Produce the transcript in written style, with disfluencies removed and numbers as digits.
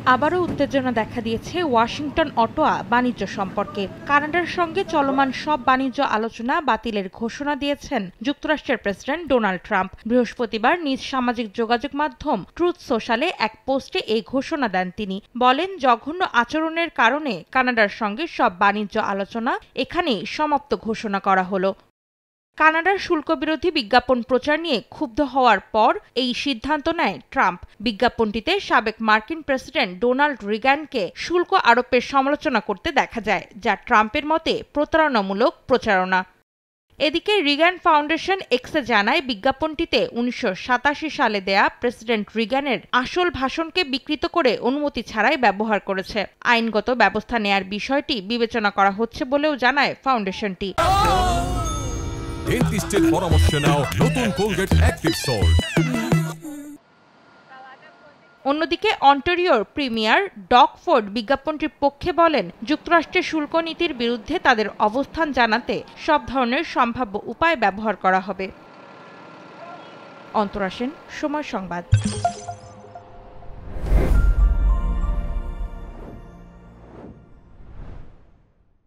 আবারও উত্তেজনা দেখা দিয়েছে ওয়াশিংটন অটোয়া বাণিজ্য সম্পর্কে। কানাডার সঙ্গে চলমান সব বাণিজ্য আলোচনা বাতিলের ঘোষণা দিয়েছেন যুক্তরাষ্ট্রের প্রেসিডেন্ট ডোনাল্ড ট্রাম্প। বৃহস্পতিবার নিজ সামাজিক যোগাযোগ মাধ্যম ট্রুথ সোশ্যালে এক পোস্টে এই ঘোষণা দেন তিনি। বলেন, জঘন্য আচরণের কারণে কানাডার সঙ্গে সব বাণিজ্য আলোচনা এখানেই সমাপ্ত ঘোষণা করা হলো। কানাডার শুল্কবিরোধী বিজ্ঞাপন প্রচার নিয়ে ক্ষুব্ধ হওয়ার পর এই সিদ্ধান্ত নেয় ট্রাম্প। বিজ্ঞাপনটিতে সাবেক মার্কিন প্রেসিডেন্ট ডোনাল্ড রিগানকে শুল্ক আরোপের সমালোচনা করতে দেখা যায়, যা ট্রাম্পের মতে প্রতারণামূলক প্রচারণা। এদিকে রিগান ফাউন্ডেশন এক্সে জানায়, বিজ্ঞাপনটিতে ১৯৮৭ সালে দেয়া প্রেসিডেন্ট রিগানের আসল ভাষণকে বিকৃত করে অনুমতি ছাড়াই ব্যবহার করেছে। আইনগত ব্যবস্থা নেয়ার বিষয়টি বিবেচনা করা হচ্ছে বলেও জানায় ফাউন্ডেশনটি। ডেন্টিস্টের পরামর্শ নাও নতুন কোলগেট অ্যাক্টিভ সল্ট। অন্যদিকে অন্টারিওর প্রিমিয়ার ডগ ফোর্ড বিজ্ঞাপনটির পক্ষে বলেন, যুক্তরাষ্ট্রের শুল্ক নীতির বিরুদ্ধে তাদের অবস্থান জানাতে সব ধরনের সম্ভাব্য উপায় ব্যবহার করা হবে। অন্তরা সেন, সময় সংবাদ।